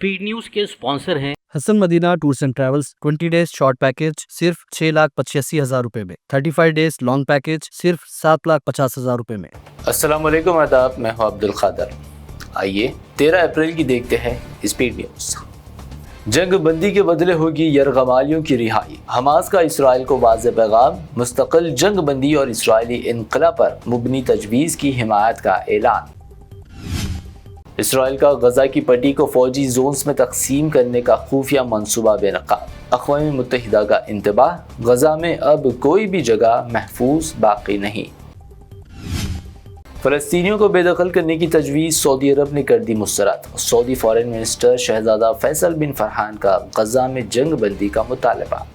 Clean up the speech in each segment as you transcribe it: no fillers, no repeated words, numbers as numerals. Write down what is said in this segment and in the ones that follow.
Speed news के sponsor हैं Hasan Madina tours and travels. 20 days short package सिर्फ 6,85,000 रुपए में, 35 डेज लॉन्ग पैकेज सिर्फ 7,50,000 रुपए में। अस्सलाम वालेकुम, आदाब, मैं हूं अब्दुल खादर। आइए 13 अप्रैल की देखते हैं स्पीड न्यूज़। जंग बंदी के बदले होगी यरगमालियों की रिहाई। हमास का इसराइल को वाज़े पैगाम, मुस्तकिल जंग बंदी और इसराइली इनकला पर मुबनी तजवीज़ की हिमायत का ऐलान। इसराइल का गजा की पट्टी को फौजी जोन्स में तकसीम करने का खुफिया मंसूबा बेनकाब। अक़वाम मुत्तहिदा का इंतबाह, गजा में अब कोई भी जगह महफूज बाकी नहीं। फ़लस्तीनियों को बेदखल करने की तजवीज़ सऊदी अरब ने कर दी मुस्तरद। सऊदी फॉरेन मिनिस्टर शहजादा फैसल बिन फरहान का गजा में जंग बंदी का मुतालबा।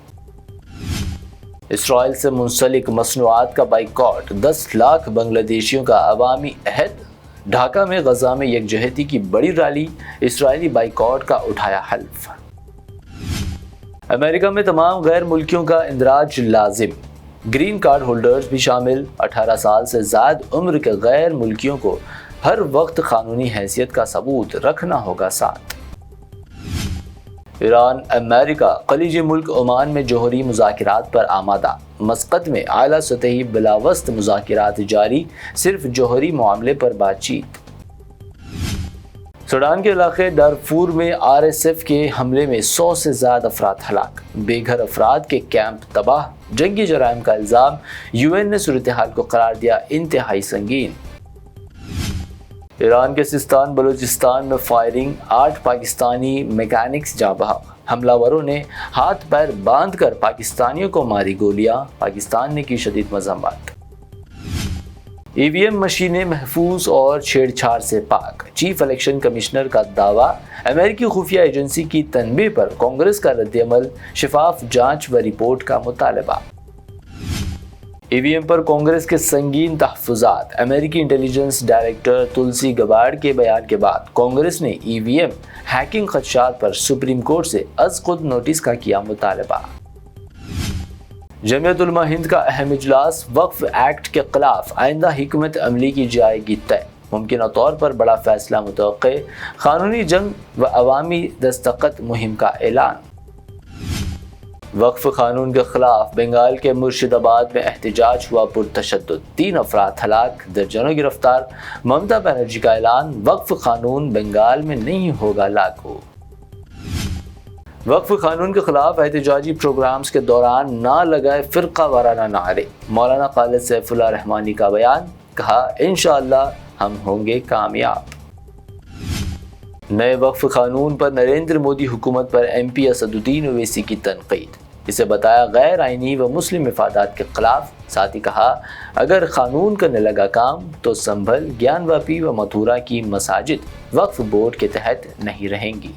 इसराइल से मुंसलिक मसनूआत का बाइकॉट, 10 लाख बांग्लादेशियों का अवामी अहद। ढाका में गजा में यकजहती की बड़ी रैली, इसराइली बाइकॉट का उठाया हल्फ। अमेरिका में तमाम गैर मुल्कियों का इंदराज लाजिम, ग्रीन कार्ड होल्डर्स भी शामिल। 18 साल से ज़्यादा उम्र के गैर मुल्कियों को हर वक्त कानूनी हैसियत का सबूत रखना होगा साथ। ईरान अमेरिका खलीजी मुल्क ओमान में जोहरी मुज़ाकिरात पर आमादा। मस्कत में आला सतही बिलावस्त मुज़ाकिरात जारी, सिर्फ जोहरी मामले पर बातचीत। सूडान के इलाके डारफूर में RSF के हमले में 100 से ज़्यादा अफराद हलाक, बेघर अफराद के कैंप तबाह। जंगी जराइम का इल्ज़ाम, UN ने सूरत हाल को करार दिया इंतहाई संगीन। ईरान के सिस्तान बलूचिस्तान में फायरिंग, 8 पाकिस्तानी मैकेनिक्स जाँ बहक। हमलावरों ने हाथ पैर बांधकर पाकिस्तानियों को मारी गोलियां, पाकिस्तान ने की शदीद मज़म्मत। EVM मशीनें महफूज और छेड़छाड़ से पाक, चीफ इलेक्शन कमिश्नर का दावा। अमेरिकी खुफिया एजेंसी की तनबीह पर कांग्रेस का रद्दअमल, शफाफ जांच व रिपोर्ट का मुतालबा। EVM पर कांग्रेस के संगीन तहफ़्फ़ुज़ात, अमेरिकी इंटेलिजेंस डायरेक्टर तुलसी गबार्ड के बयान के बाद कांग्रेस ने EVM हैकिंग खदशात पर सुप्रीम कोर्ट से अज़ खुद नोटिस का किया मुतालबा। जमीयत उलमा हिंद का अहम इजलास, वक्फ एक्ट के खिलाफ आइंदा हिकमत अमली की जाएगी तय। मुमकिन तौर पर बड़ा फैसला मुतवक्के, कानूनी जंग व अवामी दस्तखत मुहिम का ऐलान। वक्फ कानून के खिलाफ बंगाल के मुर्शिदाबाद में एहतजाज हुआ पुरतशद्दुद, 3 अफराद हलाक, दर्जनों गिरफ्तार। ममता बनर्जी का ऐलान, वक्फ कानून बंगाल में नहीं होगा लागू। वक्फ कानून के खिलाफ एहतजाजी प्रोग्राम्स के दौरान ना लगाए फ़िरका वाराना नारे। मौलाना खालिद सैफुल्लाह रहमानी का बयान, कहा इंशाअल्लाह हम होंगे कामयाब। नए वक्फ कानून पर नरेंद्र मोदी हुकूमत पर MP असदुद्दीन ओवैसी की तनकीद, इसे बताया गैर आइनी व मुस्लिम मफादात के खिलाफ। साथ ही कहा अगर कानून करने लगा काम तो संभल, ज्ञानवापी व मथुरा की मसाजिद वक्फ बोर्ड के तहत नहीं रहेंगी।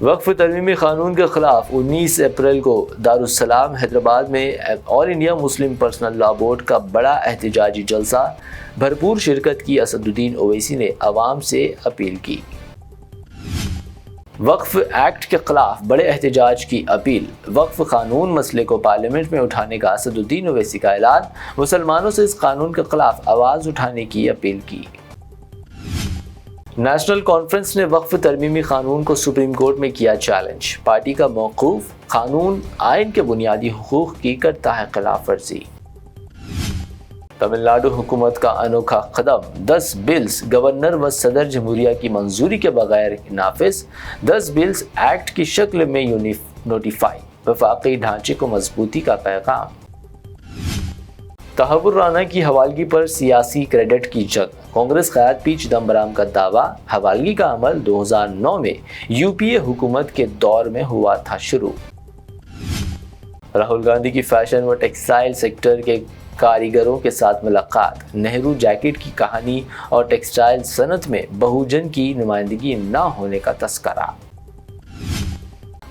वक्फ तरमीमी कानून के खिलाफ 19 अप्रैल को दारुस्सलाम हैदराबाद में all India Muslim personal law board का बड़ा एहतजाजी जलसा, भरपूर शिरकत की असदुद्दीन ओवैसी ने अवाम से अपील की। वक्फ एक्ट के खिलाफ बड़े एहतजाज की अपील, वक्फ कानून मसले को पार्लियामेंट में उठाने का असदुद्दीन ओवैसी का ऐलान, मुसलमानों से इस कानून के खिलाफ आवाज़ उठाने की अपील की। नेशनल कॉन्फ्रेंस ने वक्फ तरमीमी कानून को सुप्रीम कोर्ट में किया चैलेंज। पार्टी का मौकूफ, कानून आइन के बुनियादी हुकूक की करता है खिलाफ वर्जी। तमिलनाडु हुकूमत का अनोखा कदम, 10 बिल्स गवर्नर व सदर जमहूरिया की मंजूरी के बगैर नाफिज। 10 बिल्स एक्ट की शक्ल में नोटिफाई, वफाकी ढांचे को मजबूती का पैगाम। तहव्वुर राना की हवालगी पर सियासी क्रेडिट की जंग, कांग्रेस क़याद पी चिदम्बरम का दावा। हवालगी का अमल 2009 में UPA हुकूमत के दौर में हुआ था शुरू। राहुल गांधी की फैशन व टेक्सटाइल सेक्टर के कारीगरों के साथ मुलाकात, नेहरू जैकेट की कहानी और टेक्सटाइल सनत में बहुजन की नुमाइंदगी न होने का तस्करा।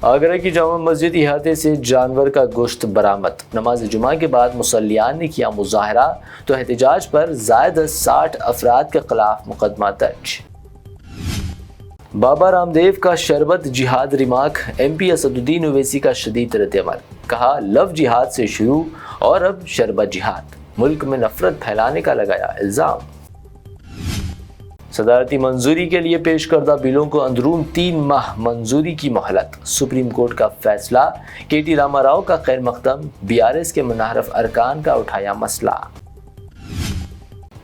आगरा की जामा मस्जिद इहाते से जानवर का गोश्त बरामद, नमाज जुमा के बाद मुसल्लियान ने किया मुजाहरा, तो एहतजाज पर ज़ायद 60 अफराद के खिलाफ मुकदमा दर्ज। बाबा रामदेव का शरबत जिहाद रिमार्क, MP असदुद्दीन ओवैसी का शदीद रद्दअमल, कहा लव जिहाद से शुरू और अब शरबत जिहाद, मुल्क में नफरत फैलाने का लगाया इल्ज़ाम। صدارتی منظوری کے لیے پیش کردہ بلوں کو اندرون 3 ماہ منظوری کی مہلت، سپریم کورٹ کا فیصلہ، کے ٹی راما راؤ کا خیر مقدم، BRS کے منحرف ارکان کا اٹھایا مسئلہ۔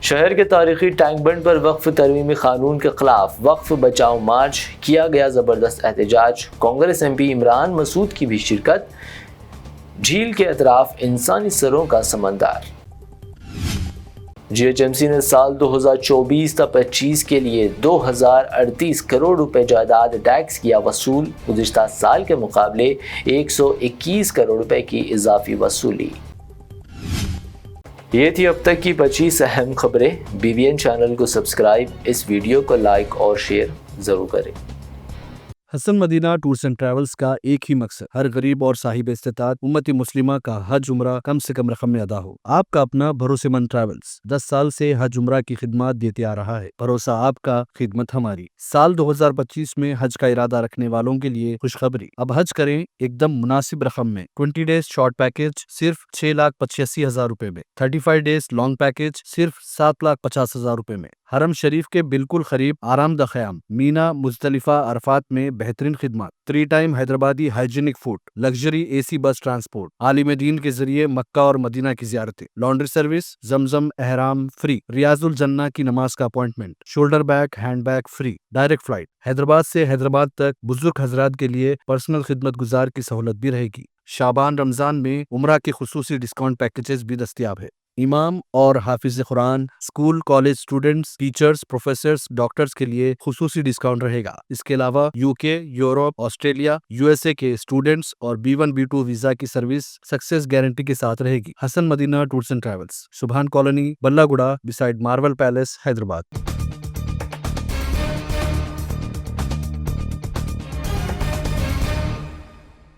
شہر کے تاریخی ٹینک بنڈ پر وقف ترمیمی قانون کے خلاف وقف بچاؤ مارچ، کیا گیا زبردست احتجاج، کانگریس MP عمران مسعود کی بھی شرکت، جھیل کے اطراف انسانی سروں کا سمندر۔ GHMC نے سال 2024 تا 25 کے لیے 2038 کروڑ روپے جائیداد ٹیکس کیا وصول، گزشتہ سال کے مقابلے 121 کروڑ روپے کی اضافی وصولی۔ یہ تھی اب تک کی 25 اہم خبریں۔ BBN چینل کو سبسکرائب، اس ویڈیو کو لائک اور شیئر ضرور کریں۔ حسن مدینہ ٹورز اینڈ ٹریولز کا ایک ہی مقصد، ہر غریب اور صاحب استطاعت امت مسلمہ کا حج عمرہ کم سے کم رقم میں ادا ہو۔ آپ کا اپنا بھروسے مند ٹریولز 10 سال سے حج عمرہ کی خدمات دیتے آ رہا ہے۔ بھروسہ آپ کا، خدمت ہماری۔ سال 2025 میں حج کا ارادہ رکھنے والوں کے لیے خوشخبری، اب حج کریں ایک دم مناسب رقم میں۔ 20 ڈیز شارٹ پیکج صرف 6,85,000 روپے میں، 35 ڈیز لانگ پیکج صرف 7,50,000 روپے میں۔ حرم شریف کے بالکل قریب آرام دہ قیام، مینا، مزدلفہ، عرفات میں بہترین خدمات، 3 time Hyderabadi hygienic food, luxury AC بس ٹرانسپورٹ، عالم دین کے ذریعے مکہ اور مدینہ کی زیارتیں، لانڈری سروس، زمزم احرام فری، ریاض الجنہ کی نماز کا appointment, shoulder bag hand bag free, direct flight Hyderabad سے حیدرآباد تک، بزرگ حضرات کے لیے پرسنل خدمت گزار کی سہولت بھی رہے گی۔ شعبان رمضان میں عمرہ کے خصوصی ڈسکاؤنٹ پیکیجز بھی دستیاب ہے۔ امام اور حافظ قرآن، school college students, teachers, professors, doctors کے لیے خصوصی ڈسکاؤنٹ رہے گا۔ اس کے علاوہ UK، یورپ، آسٹریلیا، USA کے اسٹوڈنٹس اور B1 B2 ویزا کی سروس سکسیس گارنٹی کے ساتھ رہے گی۔ حسن مدینہ ٹورز اینڈ ٹریولز، سبحان کالونی، بلہ گڑا، بسائڈ مارول پیلیس، حیدرآباد۔